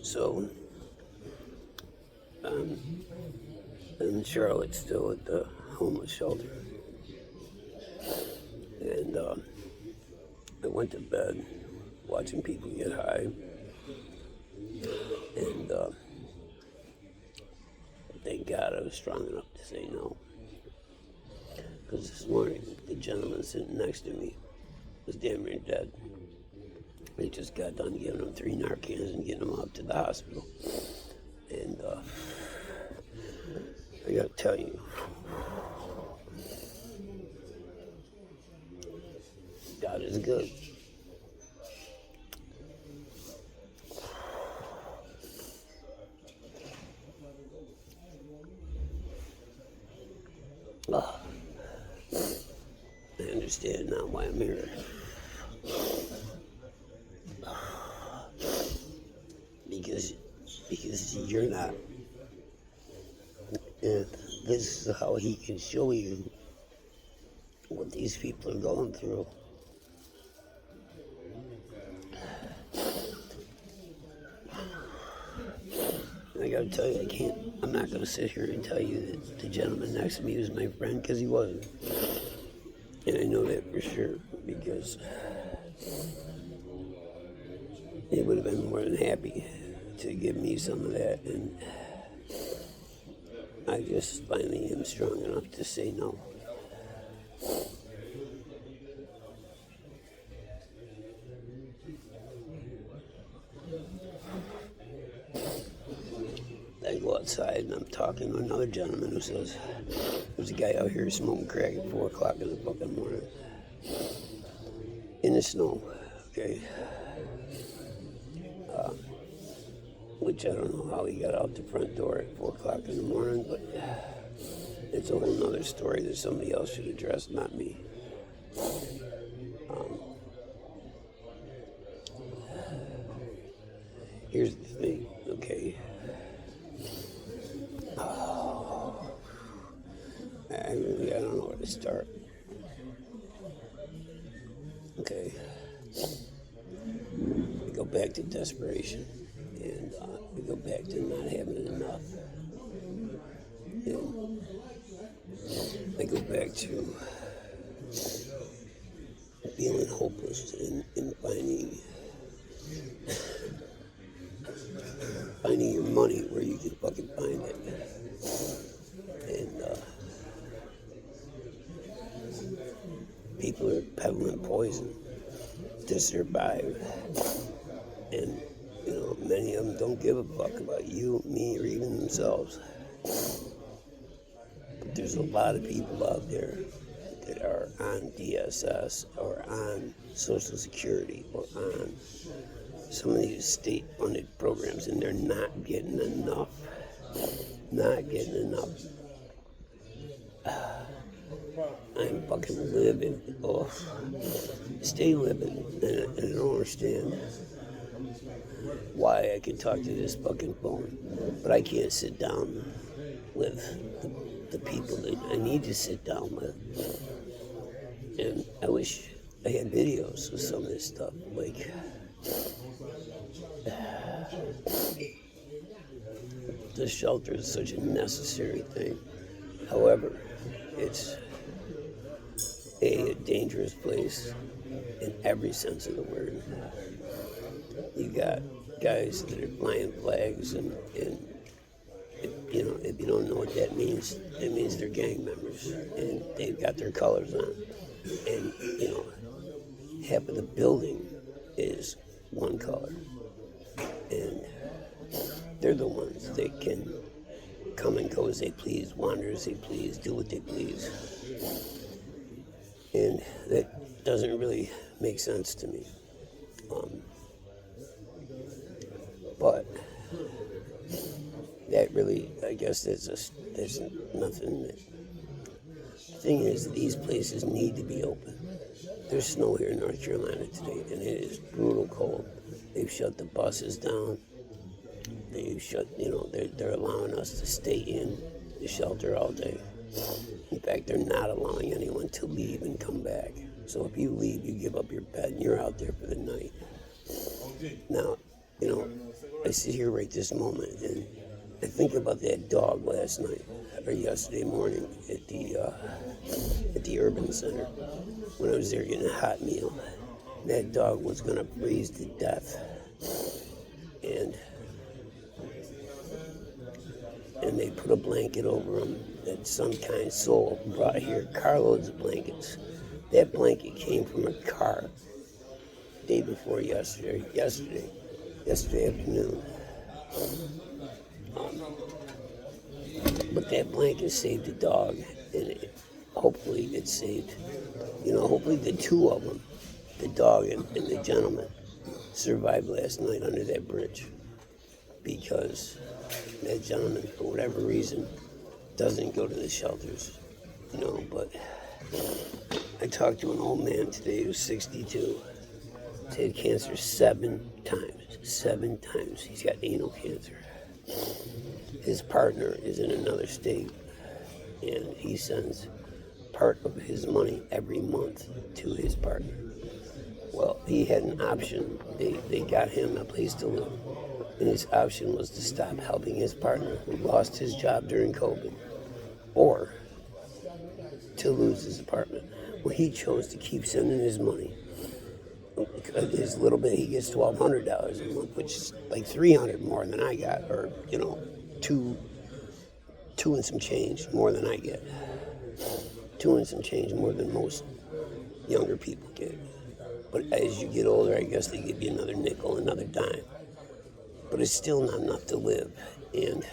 So, um, in Charlotte, still at the homeless shelter. And I went to bed watching people get high. And thank God I was strong enough to say no. Because this morning, the gentleman sitting next to me was damn near dead. They just got done giving him 3 Narcans and getting him out to the hospital. And I gotta tell you, God is good. I understand now why I'm here. Because you're not. And this is how he can show you what these people are going through. And I gotta tell you, I'm not gonna sit here and tell you that the gentleman next to me was my friend, because he wasn't. And I know that for sure, because he would have been more than happy to give me some of that. And I just finally am strong enough to say no. I go outside and I'm talking to another gentleman who says, there's a guy out here smoking crack at 4 o'clock in the fucking morning. In the snow, okay? Which I don't know how he got out the front door at 4 o'clock in the morning, but it's a whole nother story that somebody else should address, not me. Here's the thing, okay? I don't know where to start. Okay. We go back to desperation, and we go back to not having enough. And I go back to feeling hopeless and finding your money where you can fucking find it. And people are peddling poison to survive. And, you know, many of them don't give a fuck about you, me, or even themselves. But there's a lot of people out there that are on DSS or on Social Security or on some of these state-funded programs, and they're not getting enough. Not getting enough. I'm fucking living. Oh, stay living. And I don't understand why I can talk to this fucking phone, but I can't sit down with the people that I need to sit down with. And I wish I had videos of some of this stuff. Like, the shelter is such a necessary thing. However, it's a dangerous place in every sense of the word. You got guys that are flying flags, and you know, if you don't know what that means, it means they're gang members, and they've got their colors on. And, you know, half of the building is one color. And they're the ones that can come and go as they please, wander as they please, do what they please. And that doesn't really make sense to me. But that really, I guess there's nothing that... The thing is, these places need to be open. There's snow here in North Carolina today, and it is brutal cold. They've shut the buses down. They've shut, you know, they're allowing us to stay in the shelter all day. In fact, they're not allowing anyone to leave and come back. So if you leave, you give up your bed and you're out there for the night. Now, you know, I sit here right this moment and I think about that dog last night or yesterday morning at the Urban Center when I was there getting a hot meal. That dog was gonna freeze to death, and they put a blanket over him that some kind soul brought here, carloads of blankets. That blanket came from a car day before yesterday afternoon. But that blanket saved the dog, and hopefully it saved, hopefully the two of them, the dog and the gentleman, survived last night under that bridge, because that gentleman, for whatever reason, doesn't go to the shelters, but I talked to an old man today who's 62. He's had cancer 7 times. 7 times. He's got anal cancer. His partner is in another state, and he sends part of his money every month to his partner. Well, he had an option. They got him a place to live, and his option was to stop helping his partner, who lost his job during COVID, or to lose his apartment. Well, he chose to keep sending his money. His little bit, he gets $1,200 a month, which is like $300 more than I got, or two and some change more than I get. 2 and some change more than most younger people get. But as you get older, I guess they give you another nickel, another dime. But it's still not enough to live. And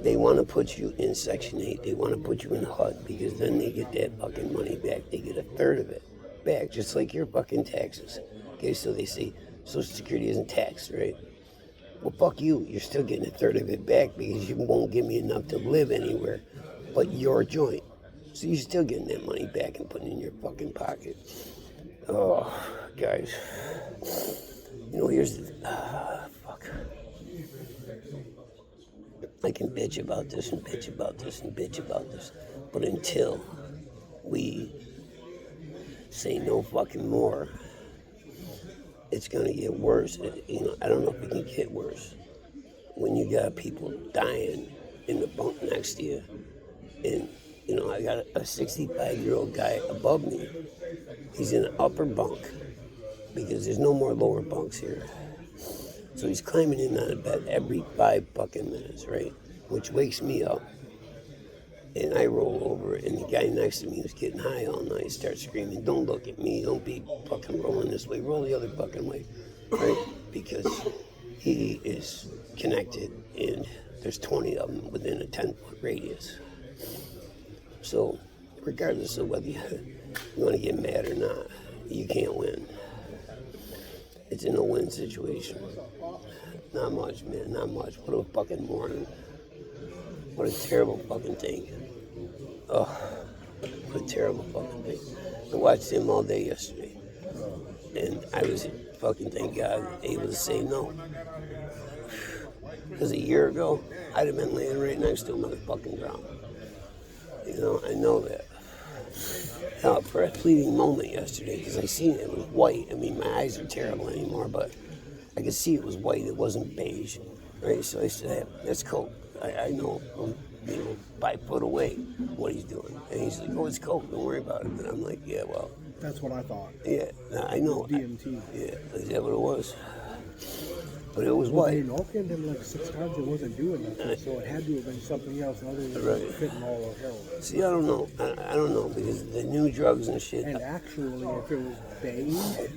they want to put you in Section 8. They want to put you in HUD, because then they get that fucking money back. They get a third of it back, just like your fucking taxes. Okay, so they say Social Security isn't taxed, right? Well, fuck you. You're still getting a third of it back, because you won't give me enough to live anywhere but your joint. So you're still getting that money back and putting it in your fucking pocket. Oh, guys. Here's the... fuck. I can bitch about this and bitch about this and bitch about this. But until we say no fucking more, it's going to get worse. I don't know if it can get worse. When you got people dying in the bunk next to you, and, I got a 65-year-old guy above me. He's in an upper bunk, because there's no more lower bunks here. So he's climbing in on a bed every 5 fucking minutes, right? Which wakes me up. And I roll over, and the guy next to me who's getting high all night starts screaming, "Don't look at me, don't be fucking rolling this way, roll the other fucking way," right? Because he is connected, and there's 20 of them within a 10-foot radius. So, regardless of whether you want to get mad or not, you can't win. It's a no-win situation. Not much, man, not much. What a fucking morning. What a terrible fucking thing. Oh, what a terrible fucking thing. I watched him all day yesterday, and I was fucking, thank God, able to say no. Because a year ago, I'd have been laying right next to him on the fucking ground. I know that. Now, for a fleeting moment yesterday, because I seen it was white. I mean, my eyes are terrible anymore, but I could see it was white. It wasn't beige, right? So I said, hey, that's cool. I know from 5 foot away what he's doing. And he's like, "Oh, it's coke. Don't worry about it." And I'm like, "Yeah, well." That's what I thought. Yeah, I know. DMT. Yeah, is that what it was? But it was white. They knocked him like 6 times. It wasn't doing nothing, so it had to have been something else other than Right. fentanyl or heroin. See, I don't know. I don't know, because the new drugs and shit. And actually, if it was beige,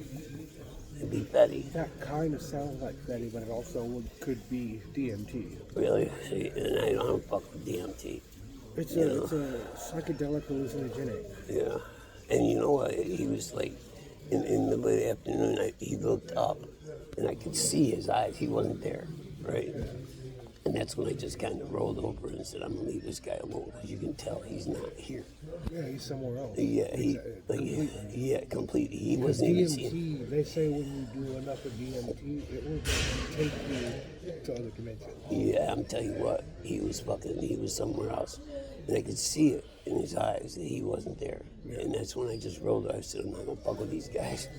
It'd be Fetty. that kind of sounds like Fetty, but it also could be DMT. Really? See, and I don't fuck with DMT. It's a psychedelic hallucinogenic. Yeah. And you know what? He was like, in the late afternoon, he looked up, and I could see his eyes. He wasn't there, right? And that's when I just kind of rolled over and said, "I'm gonna leave this guy alone," because you can tell he's not here. Yeah, he's somewhere else. Yeah, completely. He wasn't even seeing. DMT, they say when you do enough of DMT, it will take you to other dimensions. Yeah, I'm telling you what, he was somewhere else. And I could see it in his eyes that he wasn't there. Yeah. And that's when I just rolled over. I said, "I'm not gonna fuck with these guys."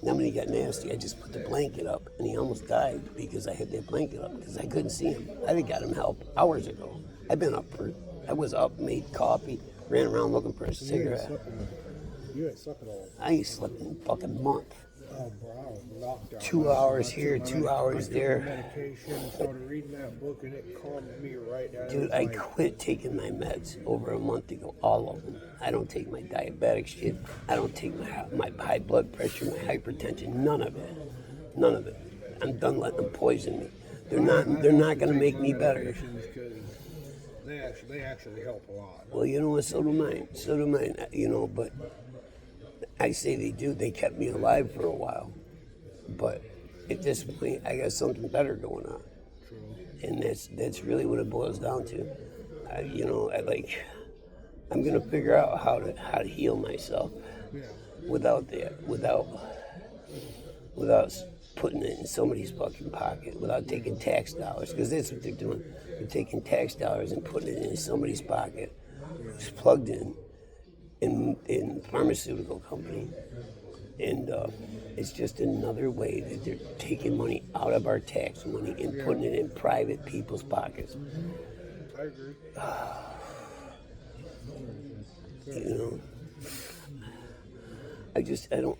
Then when he got nasty, I just put the blanket up, and he almost died because I had that blanket up because I couldn't see him. I'd have got him help hours ago. I was up, made coffee, ran around looking for a cigarette. You ain't slept at all. I ain't slept in a fucking month. Oh, bro, I was knocked out. 2 hours here, 2 hours I there. took medication, started reading that book, and it calmed me right down. Dude, I quit taking my meds over a month ago, all of them. I don't take my diabetic shit. I don't take my high blood pressure, my hypertension, none of it. None of it. I'm done letting them poison me. They're not gonna make me better. They actually help a lot. Well, you know what, so do mine. So do mine, you know, but I say they do. They kept me alive for a while. But at this point, I got something better going on. And that's really what it boils down to. I'm gonna figure out how to heal myself without putting it in somebody's fucking pocket, without taking tax dollars, because that's what they're doing. They're taking tax dollars and putting it in somebody's pocket who's plugged in pharmaceutical company. And it's just another way that they're taking money out of our tax money and putting it in private people's pockets. I agree. You know, I don't.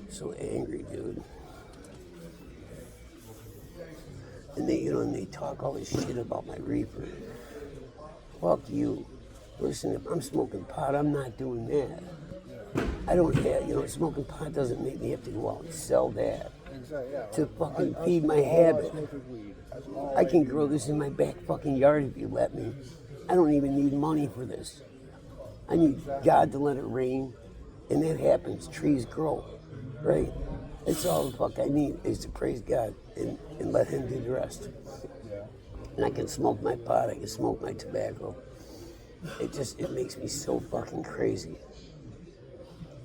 So angry, dude. And they talk all this shit about my reefer. Fuck you. Listen, if I'm smoking pot, I'm not doing that. I don't have, smoking pot doesn't make me have to go out and sell that Exactly, yeah. to fucking feed my habit. Weed. I can grow this in my back fucking yard if you let me. I don't even need money for this. I need God to let it rain, and that happens. Trees grow, right? That's all the fuck I need is to praise God and let Him do the rest. And I can smoke my pot, I can smoke my tobacco. It makes me so fucking crazy.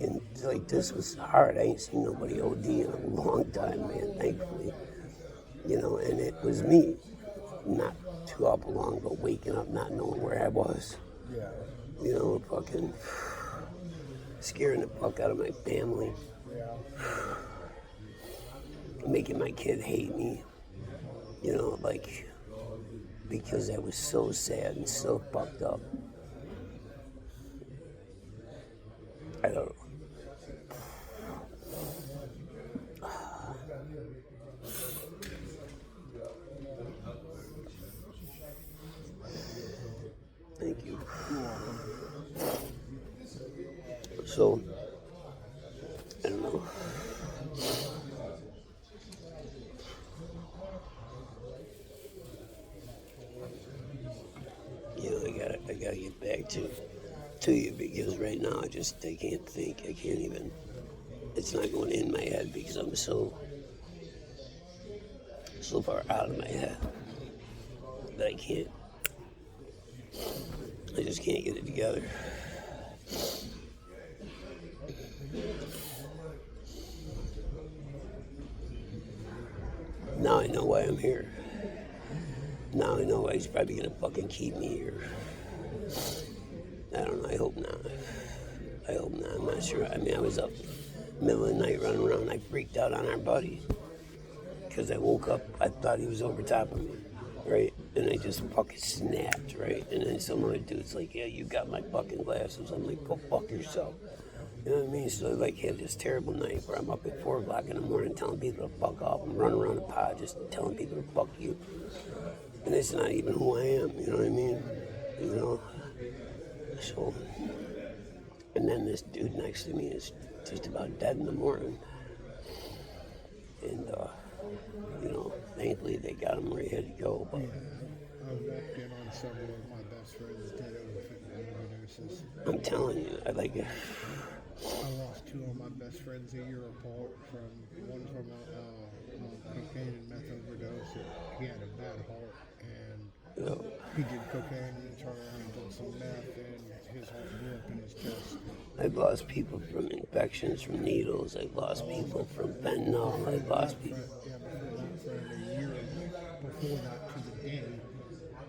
And like, this was hard. I ain't seen nobody OD in a long time, man, thankfully. And it was me, not too awful long ago, waking up not knowing where I was. Yeah. Fucking scaring the fuck out of my family. Yeah. Making my kid hate me. Because I was so sad and so fucked up. I don't know. Thank you. So, I don't know. I gotta get back to you because right now I can't think. I can't even. It's not going in my head because I'm so far out of my head that I just can't get it together. Now I know why I'm here. Now I know why he's probably gonna fucking keep me here. I don't know, I hope not. I'm not sure. I mean, I was up middle of the night running around. I freaked out on our buddy because I woke up, I thought he was over top of me, right? And I just fucking snapped, right? And then some other dude's like, yeah, you got my fucking glasses. I'm like, go fuck yourself. You know what I mean? So I had this terrible night where I'm up at 4 o'clock in the morning telling people to fuck off. I'm running around the pod just telling people to fuck you. And it's not even who I am, you know what I mean? So, and then this dude next to me is just about dead in the morning. And, thankfully they got him where he had to go. But I walked in on several of my best friends dead over fentanyl overdoses. I'm telling you, I lost 2 of my best friends a year apart one from a cocaine and meth overdose. He had a bad heart and he did cocaine and turned around and did some meth and his heart blew up in his chest. I've lost people from infections from needles. I've lost people from fentanyl. I've lost people. Yeah, before that friend, a year before that to the day,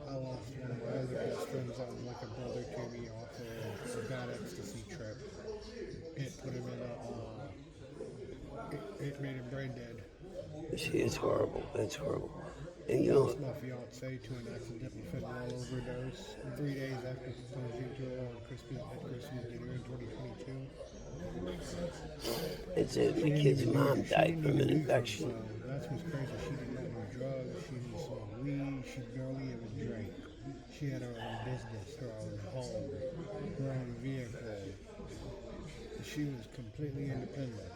I lost one of my other best friends that was like a brother to me off of a bad ecstasy trip. it made him brain dead. It's horrible. It's horrible. And you Lost know, my fiance to an accidental fentanyl overdose 3 days after proposing to her on Christmas dinner in 2022. it's it. My kid's mom died from an infection. So that's what's crazy. She did not do drugs. She didn't smoke weed. She barely ever drank. She had her own business, her own home, her own vehicle. She was completely independent.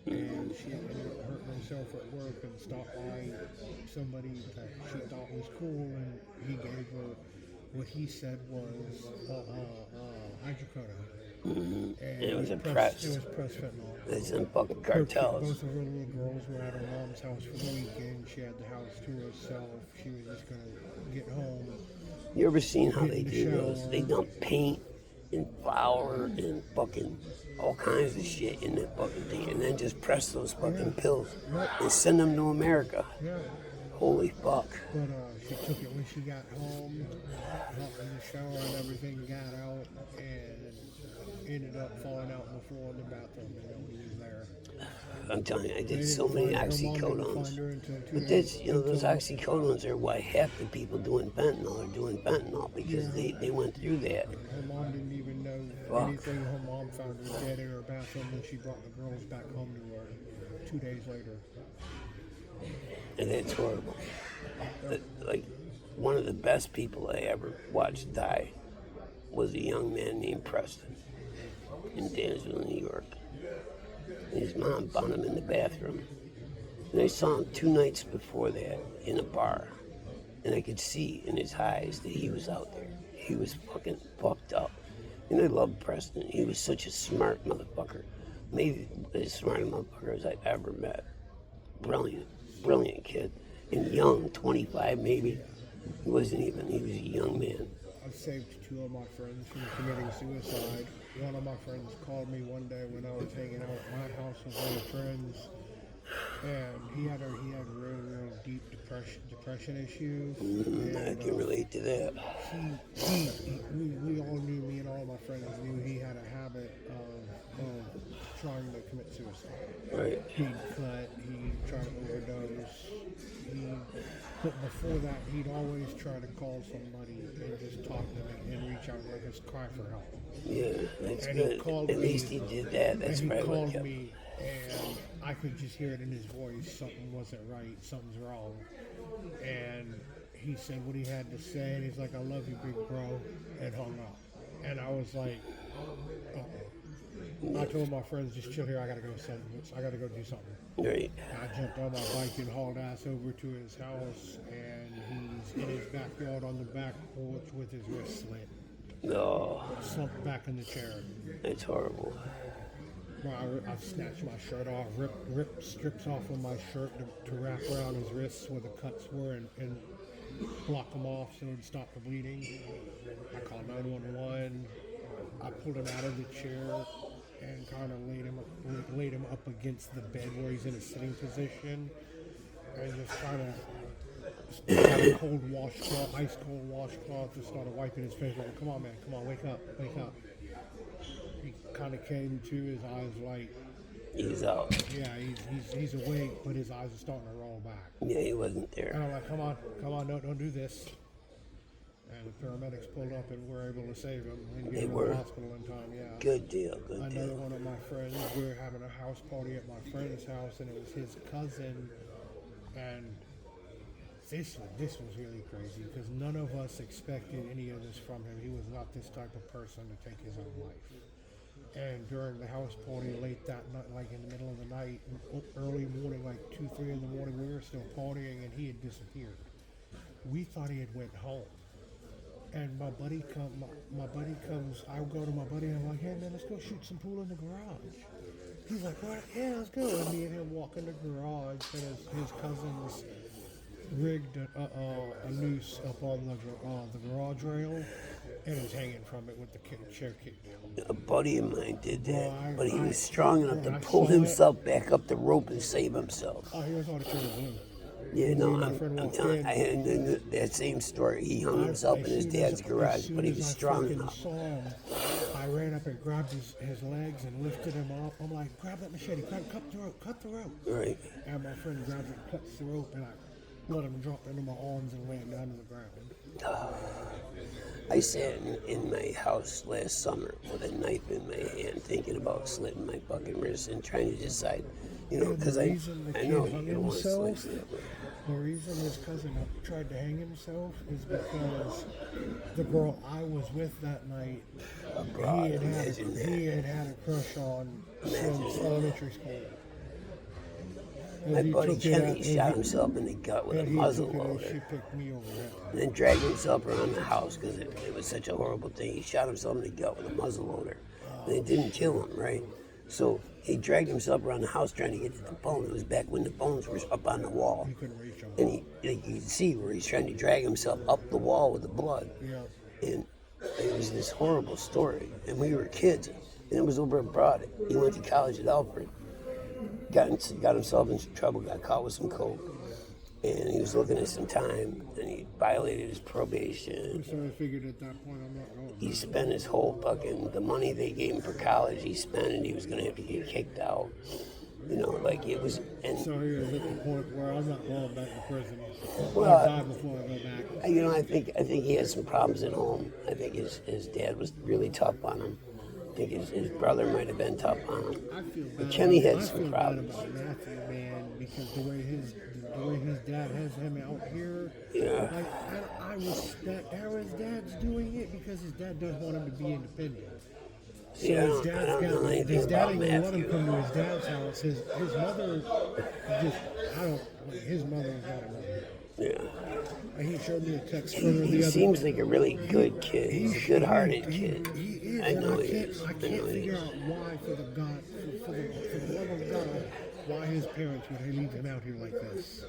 And she hurt herself at work and stopped by somebody that she thought was cool, and he gave her what he said was hydrocodone. And It was a It press. was press fentanyl. It's in fucking Both cartels. of her little girls were at her mom's house for the weekend. She had the house to herself. She was just gonna get home. You ever seen how they Get in the do those? shower. They dump paint and flour and fucking all kinds of shit in that fucking thing, and then just press those fucking pills and send them to America. Yeah. Holy fuck. But she took it when she got home, hopped in the shower and everything, got out, and ended up falling out on the floor in the bathroom, and nobody was there. I'm telling you, I They did didn't so many find- her mom didn't oxycodones. find her until 2 But days- that's, you know, those until- oxycodones are why half the people doing fentanyl are doing fentanyl, because they went through that. Her mom didn't even know Fuck. anything. Her mom found her dead in her bathroom when she brought the girls back home to her 2 days later. And it's horrible. Like, one of the best people I ever watched die was a young man named Preston in Dansville, New York. And his mom found him in the bathroom. And I saw him 2 nights before that in a bar. And I could see in his eyes that he was out there. He was fucking fucked up. And I loved Preston. He was such a smart motherfucker. Maybe as smart a motherfucker as I've ever met. Brilliant, brilliant kid. And young, 25 maybe. He wasn't even, he was a young man. I've saved 2 of my friends from committing suicide. One of my friends called me one day when I was hanging out at my house with other friends, and he had real deep depression issues. I can relate to that. We all knew, me and all my friends knew he had a habit of trying to commit suicide. Right. He'd cut, he'd try to overdose. But before that, he'd always try to call somebody and just talk to them and reach out and just cry for help. Yeah, that's And he good. called At me- least he did that. That's And he probably what called kept me, and I could just hear it in his voice. Something wasn't right. Something's wrong. And he said what he had to say, and he's like, "I love you, big bro," and hung up. And I was like, I told my friends, just chill here. I gotta go do something. Right. I jumped on my bike and hauled ass over to his house, and he's in his backyard on the back porch with his wrist slit, No, slumped back in the chair. it's horrible. I snatched my shirt off, ripped strips off of my shirt to wrap around his wrists where the cuts were and block them off so it'd stop the bleeding. I called 911. I pulled him out of the chair and kind of laid him up against the bed where he's in a sitting position, and just kind of had a cold washcloth, ice cold washcloth, just started wiping his face. Like, come on, man, come on, wake up. He kind of came to, his eyes light. He's out. Yeah, he's awake, but his eyes are starting to roll back. Yeah, he wasn't And there. I'm like, come on, don't do this. And the paramedics pulled up and were able to save him and get They him to were. the hospital in time. Yeah. Good deal, good Another deal. one of my friends, we were having a house party at my friend's house, and it was his cousin, and this was really crazy because none of us expected any of this from him. He was not this type of person to take his own life. And during the house party late that night, like in the middle of the night, early morning, like 2, 3 in the morning, we were still partying, and he had disappeared. We thought he had went home. And my buddy comes, I go to my buddy and I'm like, hey man, let's go shoot some pool in the garage. He's like, what? Yeah, let's go. And me and him walk in the garage, and his cousins rigged a noose up on the garage rail, and is hanging from it with the chair kicked down. A buddy of mine did that, Well, but he was strong enough to I pull saw it. himself back up the rope and save himself. Oh, here's all the chair blue. Yeah, When no, me and my I'm friend walked telling. in, I had that same story. He hung himself in his dad's garage, but he was strong I enough. saw him, I ran up and grabbed his legs and lifted him up. I'm like, grab that machete, cut the rope. Right. And my friend grabs it, cuts the rope, and I let him drop into my arms and land down to the ground. I sat in my house last summer with a knife in my hand, thinking about slitting my fucking wrist and trying to decide, because The I reason the know kid hung you don't want to himself, slice it. the reason his cousin tried to hang himself is because the girl I was with that night, God, he imagine that. had a crush on since elementary school. And My he buddy took it out- Kenny shot himself in the gut with a and he muzzle took it and loader, she picked me over that. and then dragged himself around the house because it was such a horrible thing. He shot himself in the gut with a muzzle loader, and it didn't kill him, right? So he dragged himself around the house trying to get to the phone. It was back when the phones were up on the wall, He couldn't reach him. and you can see where he's trying to drag himself up the wall with the blood. Yeah. And it was this horrible story. And we were kids, and it was over abroad. He went to college at Alfred, got himself in some trouble, got caught with some coke, and he was looking at some time, and he violated his probation. So I figured at that point I'm not going. He spent his whole the money they gave him for college, he spent, and he was going to have to get kicked out. Like it was, and So he was at the point where I'm not going back to prison. Well, I'll die before I go back. I think he had some problems at home. I think his dad was really tough on him. I think his brother might have been tough on him. I feel bad. But Kenny had I some feel problems. bad about Matthew, man, because the way his dad has him out here. Yeah. Like I respect how his dad's doing it because his dad doesn't want him to be independent. So Yeah, his I dad's don't know got anything his dad about ain't gonna let him Matthew. come to his dad's house. His mother just his mother's not a mother. Yeah. And he showed me a text from her He the other seems like a really good kid. He's a good-hearted kid. He is. I know and he is. I I can't know he figure is. out why, for the love of God, why his parents would leave him out here like this.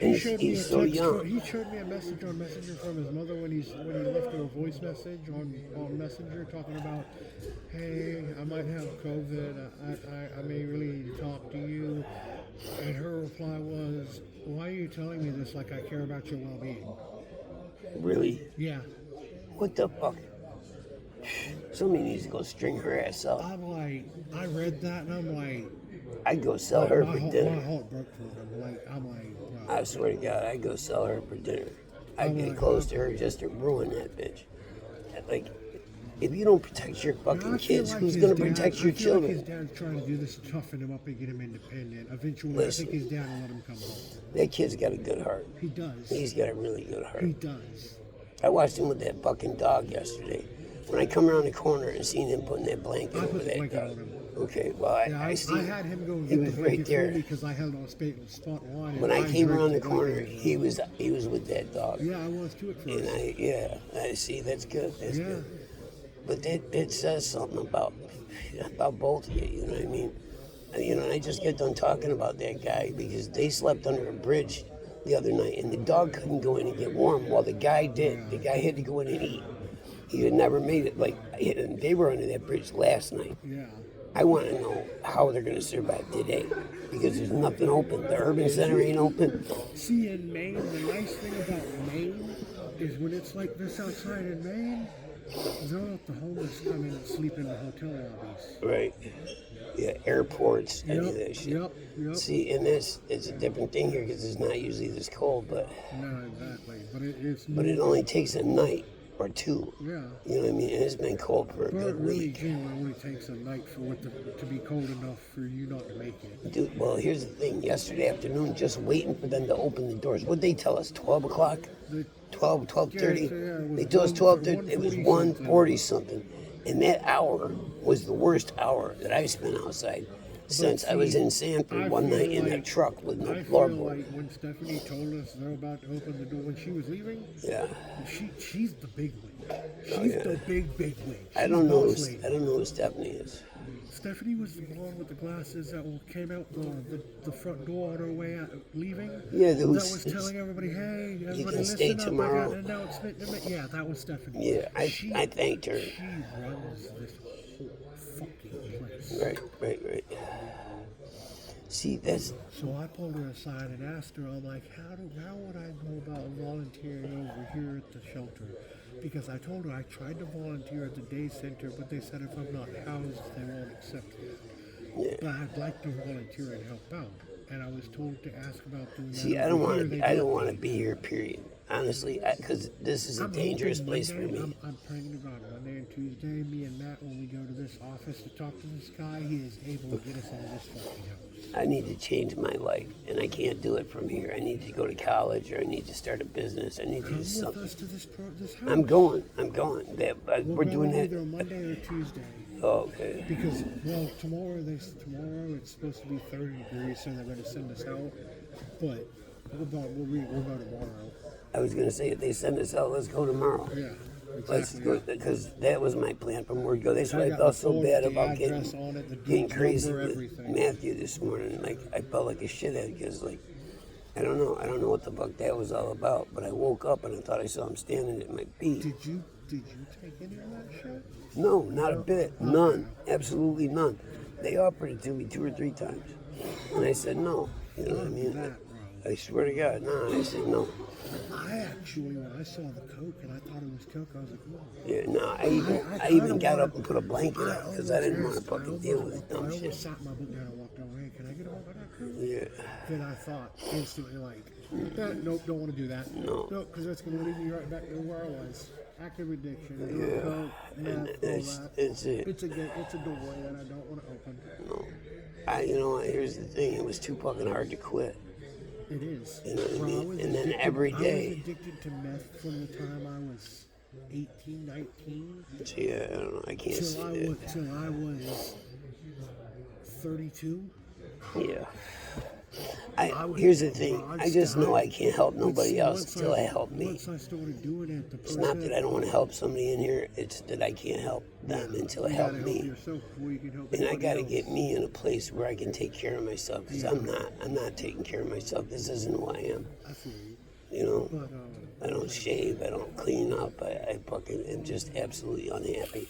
And He showed me he's a so text. young. He showed me a message on Messenger from his mother when he left her a voice message on Messenger talking about, hey, I might have COVID. I may really need to talk to you. And her reply was, why are you telling me this like I care about your well-being? Really? Yeah. What the fuck? Somebody needs to go string her ass up. I'm like, I read that and I'm like, I'd go sell her my for heart dinner. broke for him. I'm like, bro. I swear to God, I'd go sell her for dinner. I'd I'm get like, close to her just to ruin that bitch. Like, if you don't protect your fucking I feel kids, like who's his going to dad- protect your I feel like children? his dad's trying to do this to toughen him up and get him independent. Eventually, Listen. I think his dad will let him come home. That kid's got a good heart. He does. He's got a really good heart. He does. I watched him with that fucking dog yesterday. When I come around the corner and seen him putting that blanket I over put the that blanket dog. on him. Okay, well, Yeah, I see. I had him go and he get was the right blanket for there. me because I held on a spot line. and When I came drank around the blanket corner, over him. he was with that dog. Yeah, I was too at And first. I see. That's good. That's Yeah. good. But that says something about both of you. You know what I mean? And I just get done talking about that guy because they slept under a bridge the other night, and the dog couldn't go in and get warm. While the guy did. The guy had to go in and eat. He had never made it. And they were under that bridge last night. Yeah. I want to know how they're going to survive today because there's nothing open. The urban center ain't open. See, in Maine, the nice thing about Maine is when it's like this outside in Maine, they'll let the homeless come in and sleep in the hotel lobbies. Right. Yeah, airports, any of that shit. Yep. See, and it's a different thing here because it's not usually this cold, but No, exactly. But it's it only takes a night or two. yeah. You know what I mean? And it's been cold for a But it good really week. genuinely only takes a night for it to be cold enough for you not to make it. Dude, well, here's the thing. Yesterday afternoon, just waiting for them to open the doors. What'd they tell us? 12 o'clock? The- 12:30? Yeah, it was They told us 12:30. It was 1:40 1:40 something. And that hour was the worst hour that I spent outside since I was in Sanford one night in that truck with no I feel floorboard. like when Stephanie told us they're about to open the door when she was leaving, Yeah. she's the big wig. She's the big wig. I don't know. Boss lady. I don't know who Stephanie is. Stephanie was the blonde with the glasses that came out the front door on her way out, leaving. Yeah, that was telling everybody, hey, everybody can listen stay up, tomorrow. I got an announcement to make. Yeah, that was Stephanie. Yeah, I thanked her. She runs this whole fucking place. Right. See, that's So I pulled her aside and asked her, I'm like, how would I go about volunteering over here at the shelter? Because I told her I tried to volunteer at the day center, but they said if I'm not housed, they won't accept me. yeah. But I'd like to volunteer and help out. And I was told to ask about doing that. See, I don't over here. want They to. I did. don't want to be here. Period. Honestly, because this is a I'm dangerous hoping place for Monday- me. I'm praying to God Monday and Tuesday, me and Matt, when we go to this office to talk to this guy, he is able to get us out of this fucking house. I need to change my life, and I can't do it from here. I need to go to college, or I need to start a business. I need to Come do with something. us to this house. I'm going. That, We'll we're go doing that. either Monday or Tuesday. Oh, okay. Because, well, tomorrow it's supposed to be 30 degrees, so they're going to send us out. But we'll go tomorrow. I was gonna say if they send us out, let's go tomorrow. Yeah, Let's exactly. go because that was my plan from word go. That's why I got felt the so phone bad with the about address on it, the getting dude's crazy number, with everything. Matthew this morning. Like I felt like a shithead because like I don't know what the fuck that was all about. But I woke up and I thought I saw him standing at my feet. Did you take any of that shit? No, not a bit. None. Absolutely none. They offered it to me 2 or 3 times, and I said no. You know what I mean? That, bro. I swear to God, no. I said no. I actually, when I saw the Coke and I thought it was Coke, I was like, whoa. Yeah, no. I I even kinda got wanted- up and put a blanket on because I didn't want to fucking deal with I dumb almost shit. sat my book down and walked over. Hey, can I get a walk on that Coke? Yeah. Then I thought instantly, like, nope, don't want to do that. No. Nope, because that's going to lead me right back to where I was. Active addiction, Yeah. Coke, And meth, all it's that. it. It's a doorway that I don't want to open. No. You know what? Here's the thing. It was too fucking hard to quit. It is. You know what I Bro, mean? was And then addicted- every I day- was addicted to meth from the time I was 18, 19. See, I don't know. I can't see that. Till I was 32. Yeah. would- Here's the thing. I'd I just st- know I can't help But nobody see, else once until I help me. Once I started doing it, the It's person, not that I don't want to help somebody in here. It's that I can't help them until I you help gotta me. help yourself before you can help And I anybody got to else. get me in a place where I can take care of myself because I'm not taking care of myself. This isn't who I am. I feel you. You know, But I don't shave. I don't clean up. I fucking am just absolutely unhappy.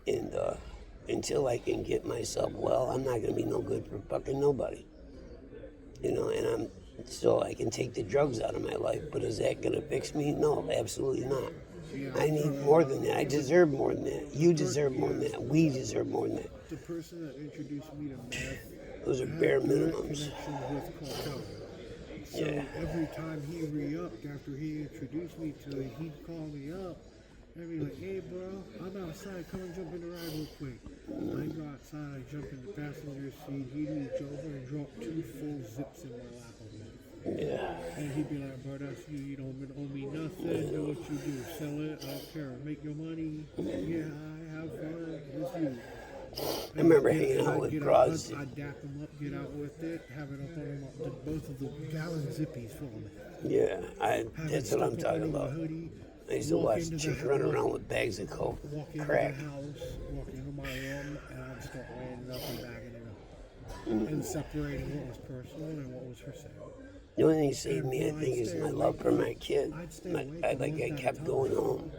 And until I can get myself well, I'm not gonna be no good for fucking nobody. You know, and so I can take the drugs out of my life. But is that gonna fix me? No, absolutely not. I need more than that. I deserve more than that. You deserve more than that. We deserve more than that. the person that introduced me to meth Those are had bare direct minimums. connection with cartel. So Yeah. every time he re-upped after he introduced me to it, he'd call me up and be like, "Hey, bro, I'm outside. Come and jump in the ride real quick." I go outside. I jump in the passenger seat. He'd reach over and drop 2 full zips in my lap of meth. Yeah. And he'd be like, "Bro, that's you. You don't owe me nothing. Do what you do. Sell it. I don't care. Make your money. Yeah, I have fun. It's you." I remember hanging out with broads. I'd dap them up, get out with it, have it up on them, both of the gallon zippies full of it. Yeah, Have that's it what I'm stuck up talking under my about. hoodie, I used to walk watch into the chicks house, run around with bags of coke, walk into crack. the house, walk into my room, and I'd start laying it up and bagging it up. Mm-hmm. And separating what was personal and what was for sale. The only thing that saved me, I And think, I'd is stay my awake love for for- my kid. I'd stay My, awake I a like month I at a kept time. going home.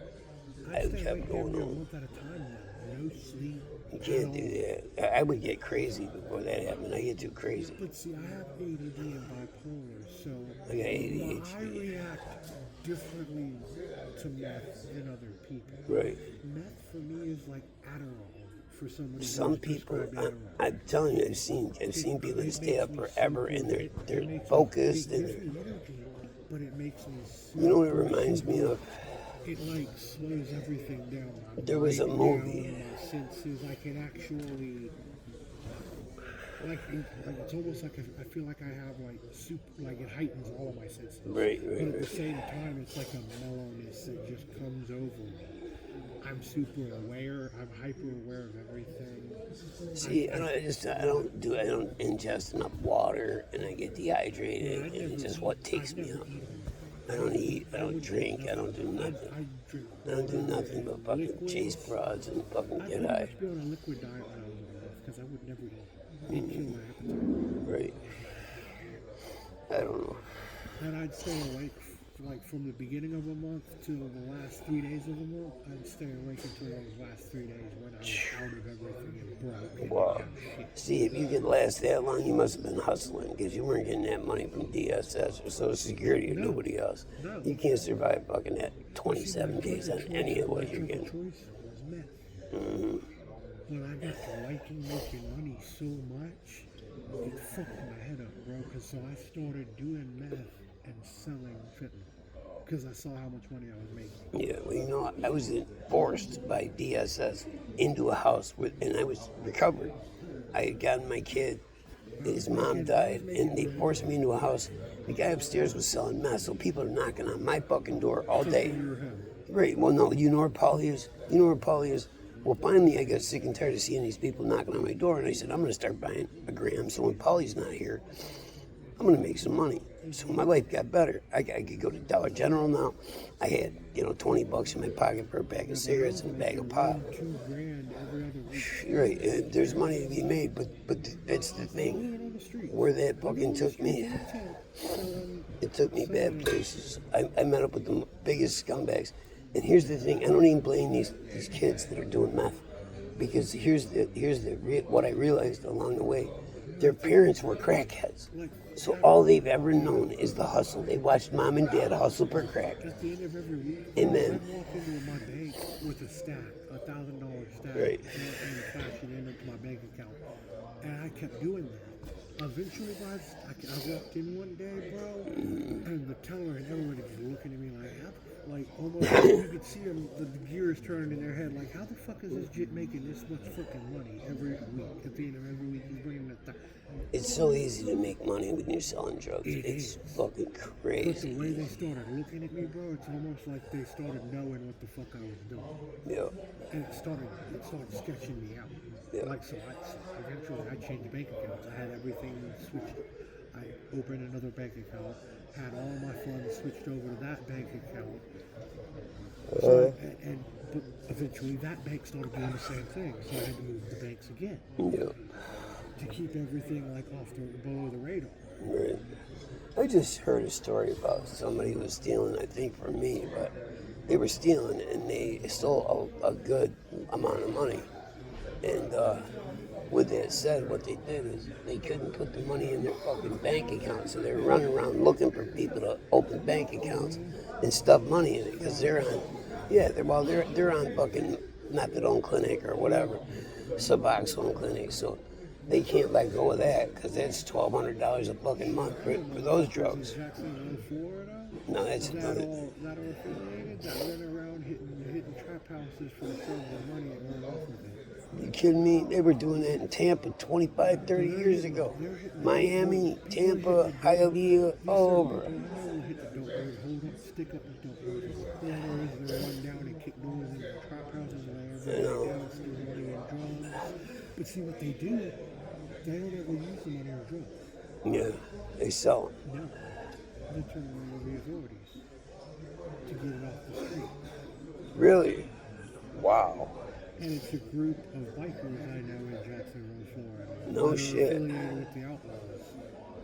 I I'd stay kept awake going every home. month at a time now. No sleep. You can't do that. I would get crazy before that happened. I get too crazy. But see, I have ADD and bipolar, so I got ADHD. I react differently to meth than other people. Right. Meth for me is like Adderall for somebody Some who's people, prescribed Adderall. I'm telling you, I've seen people that It stay up makes me forever super- and they're it makes me- focused it and gives they're, me energy, but it makes me. you know what it super, reminds me super- of? It like slows everything down. My There was a brain movie. down, my senses. I can actually. Like it's almost like I feel like I have like it heightens all of my senses. Right, But right, at the right. same time, it's like a mellowness that just comes over me. I'm super aware. I'm hyper aware of everything. See, I don't ingest enough water and I get dehydrated and it's just what takes me up. I don't eat, I don't drink, I don't do nothing. I drink. I don't do nothing but fucking chase broads and fucking I get pretty high. much be on a liquid diet when I was on meth because I would never eat. It'd kill my appetite. Right. I don't know. And I'd stay awake like from the beginning of a month to the last 3 days of the month, I'd stay awake until those last 3 days when I was out of everything and broke. And Wow. didn't have shit. See, if you could last that long, you must have been hustling because you weren't getting that money from DSS or Social Security or nobody else. No. You can't survive fucking that 27 days on any of what you're My getting. choice was meth. Mm-hmm. When I got to liking making money so much, it fucked my head up, bro. Cause so I started doing meth and selling fentanyl. Because I saw how much money I was making. Yeah, well, you know, I was forced by DSS into a house and I was recovered. I had gotten my kid, his mom died, and they forced me into a house. The guy upstairs was selling meth, so people are knocking on my fucking door all day. Right, well, no, you know where Paulie is? You know where Paulie is? Well, finally, I got sick and tired of seeing these people knocking on my door, and I said, I'm going to start buying a gram, so when Paulie's not here, I'm going to make some money. So my life got better. I could go to Dollar General now. I had, $20 in my pocket for a bag of cigarettes and a bag of pop. $2 grand every other week. Right, there's money to be made, but that's the thing. Where that fucking took me, it took me bad places. I met up with the biggest scumbags. And here's the thing, I don't even blame these kids that are doing meth. Because here's what I realized along the way. Their parents were crackheads. So all they've ever known is the hustle. They watched mom and dad hustle for crack. At the end of every week, And then, I walk into my bank with a stack, $1,000 stack, Right. and cash it into my bank account. And I kept doing that. Eventually, guys, I walked in one day, bro, and the teller and everybody was looking at me like almost you could see them, the gears turning in their head, like, how the fuck is this jit making this much fucking money every week? At the end of every week, he's bringing that. it's so easy to make money when you're selling drugs. It's fucking But the crazy. way they started looking at me, bro, it's almost like they started knowing what the fuck I was doing. Yeah. And it started sketching me out. Yeah. Like, so eventually I changed bank accounts. I had everything switched. I opened another bank account, had all my funds switched over to that bank account. So, but eventually that bank started doing the same thing. So I had to move the banks again Yeah. to keep everything like below the radar. Right. I just heard a story about somebody who was stealing, I think from me, but they were stealing and they stole a good amount of money. And with that said, what they did is they couldn't put the money in their fucking bank account, so they were running around looking for people to open bank accounts and stuff money in it because they're on fucking methadone clinic or whatever, Suboxone clinic, so they can't let go of that because that's $1,200 a fucking month for those drugs. Is Jackson Florida? No, that's Is that another. all affiliated? That went around hitting trap houses for the sales of money and run off with it. You kidding me? They were doing that in Tampa 25, 30 years ago. Miami, Tampa, Hialeah, all over. Hit the dope road, hold up, stick up the dope road. Corners, they run down and kick doors in the trap houses and everything down, steal money and drugs. But see what they do, they don't ever use the money or drugs. Yeah, they sell them. No. They turn it over to the authorities to get it off the street. Really? Wow. And it's a group of bikers I know in Jacksonville, Florida. No that are shit. affiliated with the Outlaws.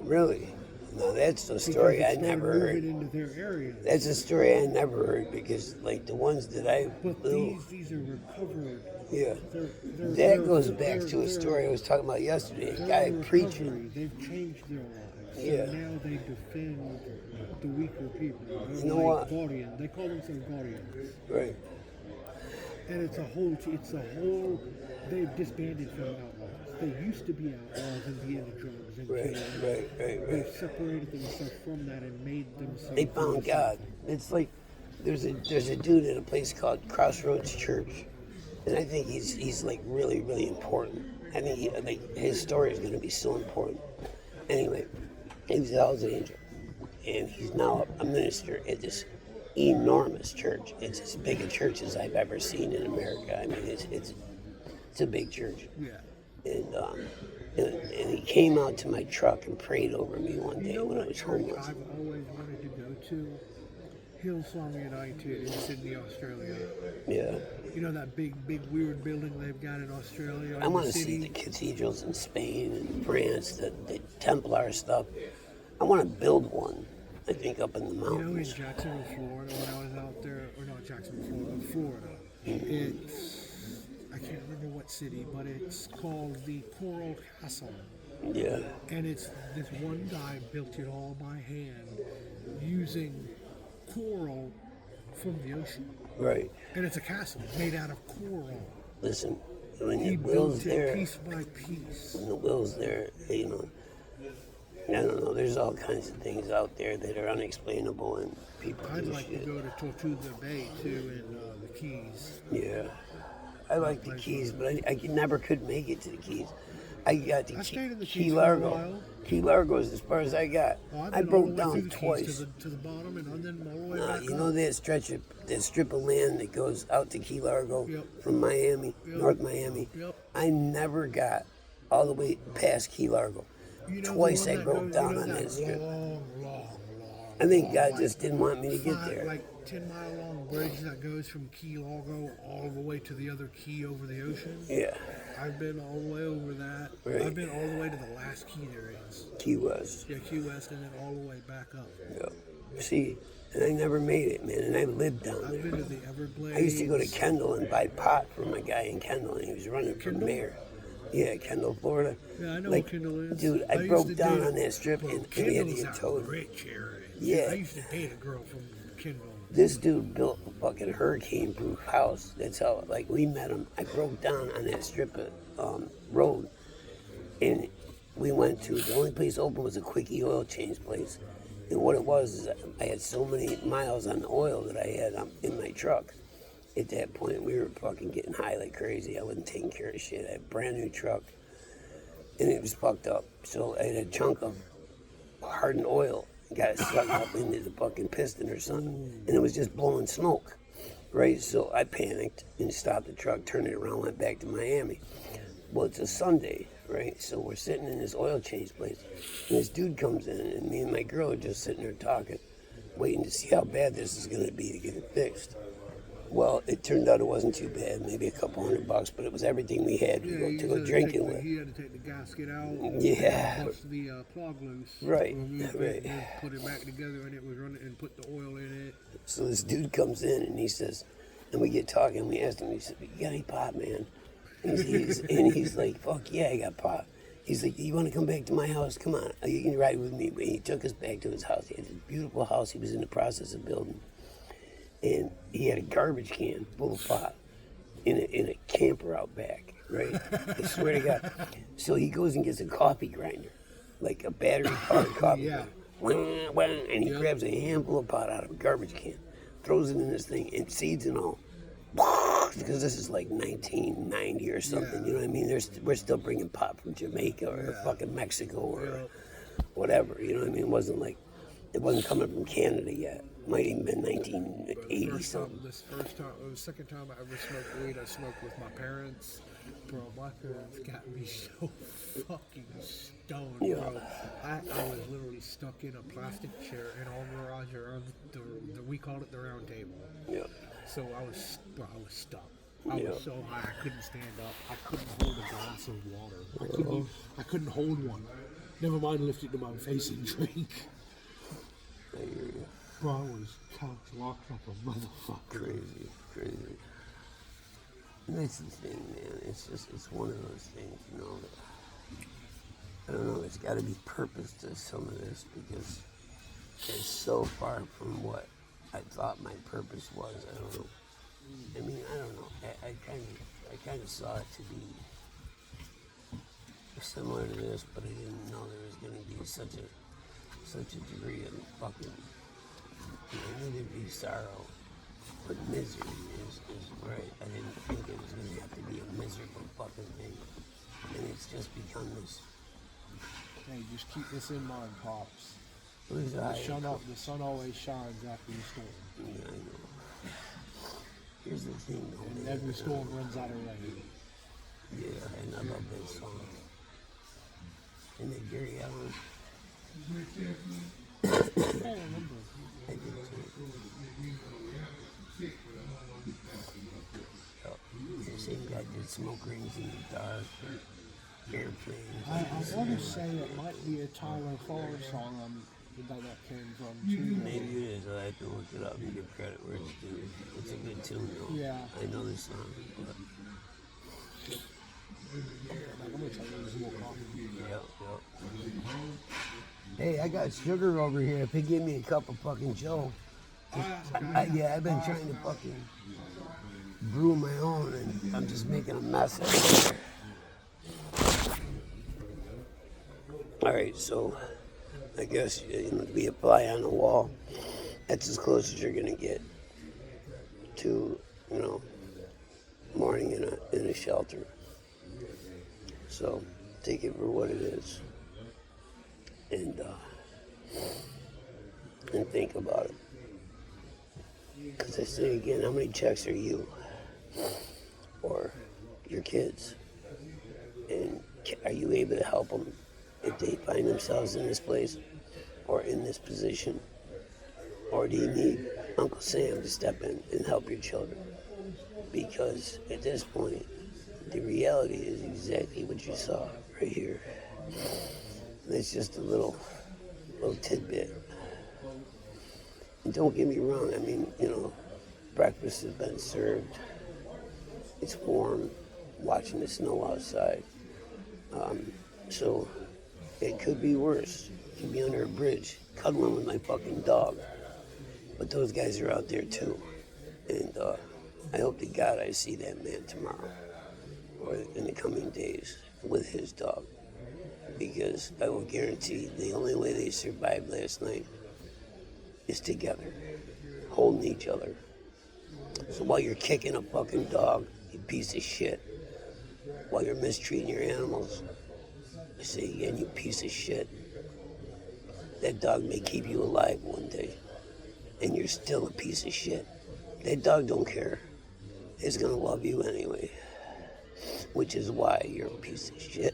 Really? Now that's a story I Because it's never moving heard. into their area. That's a story I never heard because, like, the ones that I But knew, these are recovered. yeah. They're That goes back to a story I was talking about yesterday. A guy preaching. They've changed their lives. Yeah. So now they defend the weaker people. They're You know like what? guardians. They call themselves guardians. Right. And it's a whole, they've disbanded from outlaws. They used to be outlaws and be into drugs and Right, killing. right. They've separated themselves from that and made themselves. They found God. It's like there's a dude at a place called Crossroads Church, and I think he's like really, really important. I think his story is going to be so important. Anyway, he was a Hell's Angel, and he's now a minister at this enormous church. It's as big a church as I've ever seen in America. I mean, it's a big church. Yeah. And he came out to my truck and prayed over me one day when I was homeless. I've always wanted to go to Hillsong United in Sydney, Australia. Yeah. You know that big weird building they've got in Australia? I want to see the cathedrals in Spain and France, the Templar stuff. I want to build one. I think up in the You know, in mountains. Jacksonville, Florida, when I was out there, or not Jacksonville, Florida, it's, I can't remember what city, but it's called the Coral Castle. Yeah, And it's this one guy built it all by hand using coral from the ocean. right. And it's a castle made out of coral. Listen, when He the will's built it there, piece by piece. when the will's there, you know, I don't know. There's all kinds of things out there that are unexplainable, and people I'd do like to shit. go to Tortuga Bay too, in the Keys. Yeah, I like the Keys, but I never could make it to the Keys. I got to I stayed in the Key Keys for a Largo. while. Key Largo is as far as I got. Oh, I've I been all broke the way through down the twice. Keys to the bottom and then all the way back You up. know that that strip of land that goes out to Key Largo Yep. from Miami, Yep. North Miami. Yep. I never got all the way past Key Largo. You know, the Twice one I that broke goes- down you know on that strip. long, I think long, God like just didn't want me to get there. Like 10-mile long bridge that goes from Key Largo all the way to the other key over the ocean. Yeah, I've been all the way over that. Right. I've been all the way to the last key there is. Key West. Yeah, Key West, and then all the way back up. Yeah. See, and I never made it, man, and I lived down I've there. been to the Everglades. I used to go to Kendall and buy pot from a guy in Kendall, and he was running for Kendall? mayor. Yeah, Kendall, Florida. Yeah, I know Like, what Kendall is. dude, I used broke to down date- on that strip, Bro, and he had to Kendall's get out towed. rich area. Yeah. I used to date a girl from Kendall. This dude built a fucking hurricane-proof house. That's how, like, we met him. I broke down on that strip of road, and we went to, the only place open was a Quickie oil change place. And what it was is I had so many miles on the oil that I had in my truck. At that point, we were fucking getting high like crazy. I wasn't taking care of shit. I had a brand new truck, and it was fucked up. So I had a chunk of hardened oil, got it sucked up into the fucking piston or something, and it was just blowing smoke, right? So I panicked and stopped the truck, turned it around, went back to Miami. Well, it's a Sunday, right? So we're sitting in this oil change place, and this dude comes in, and me and my girl are just sitting there talking, waiting to see how bad this is going to be to get it fixed. Well, it turned out it wasn't too bad, maybe a couple $100, but it was everything we had to you go had drinking take the- with. He had to take the gasket out. Yeah. Bust the plug loose. Right, Remove right. it, and put it back together, and it was running, and put the oil in it. So this dude comes in and he says, and we get talking. We asked him, he said, "You got any pot, man?" And he's like, "Fuck yeah, I got pot." He's like, "You want to come back to my house? Come on, you can ride with me." But he took us back to his house. He had this beautiful house he was in the process of building, and he had a garbage can full of pot in a camper out back. Right? I swear to God. So he goes and gets a coffee grinder, like a battery-powered coffee Yeah. grinder. Wah, wah, and he grabs a handful of pot out of a garbage can, throws it in this thing, and seeds and all. Because this is like 1990 or something, you know what I mean? We're still bringing pot from Jamaica or fucking Mexico or whatever, you know what I mean? It wasn't coming from Canada yet. Might even been 1980 something. This first time, it was the second time I ever smoked weed. I smoked with my parents. Bro, my parents got me so fucking stoned, Yeah. bro. I was literally stuck in a plastic chair in our garage around we called it the round table. Yeah. So I was stuck. I Yeah. was so high I couldn't stand up. I couldn't hold a glass of water. I couldn't hold one. Never mind lift it to my face and drink. I hear you. Bro, I was couch locked like a motherfucker. Crazy. And that's the thing, man. It's one of those things, you know. That, I don't know. There's got to be purpose to some of this because it's so far from what I thought my purpose was. I don't know. I mean, I don't know. I kind of saw it to be similar to this, but I didn't know there was going to be such a degree of fucking. I knew there'd be sorrow, but misery is right. I didn't think it was going to have to be a miserable fucking thing. And it's just become this. Hey, just keep this in mind, Pops. Who's The I? the sun always shines after the storm. Yeah, I know. Here's the thing, though. And man. every storm runs out of rain. Yeah, and I love that song. And then Gary Allen. I remember. I did too. Oh, the same guy did Smoke Rings in the Dark, Airplanes. I want to say it might be a Tyler Forrest song. That came from too. Maybe it is. I have to look it up and give credit where it's due. It's a good tune, though. Yeah. I know the song. But... I'm gonna try to get some more coffee. Yep. Hey, I got sugar over here. If they give me a cup of fucking Joe. I've been trying to fucking brew my own, and I'm just making a mess of it. All right, so I guess be a fly on the wall. That's as close as you're gonna get to, morning in a shelter. So take it for what it is, and think about it. Because I say again, how many checks are you or your kids? And are you able to help them if they find themselves in this place or in this position? Or do you need Uncle Sam to step in and help your children? Because at this point, the reality is exactly what you saw right here. And it's just a little tidbit. And don't get me wrong, I mean, breakfast has been served. It's warm, watching the snow outside. So it could be worse. It could be under a bridge, cuddling with my fucking dog. But those guys are out there too. And I hope to God I see that man tomorrow or in the coming days with his dog. Because I will guarantee the only way they survived last night is together, holding each other. So while you're kicking a fucking dog, you piece of shit, while you're mistreating your animals, I say again, you piece of shit, that dog may keep you alive one day, and you're still a piece of shit. That dog don't care. It's gonna love you anyway, which is why you're a piece of shit.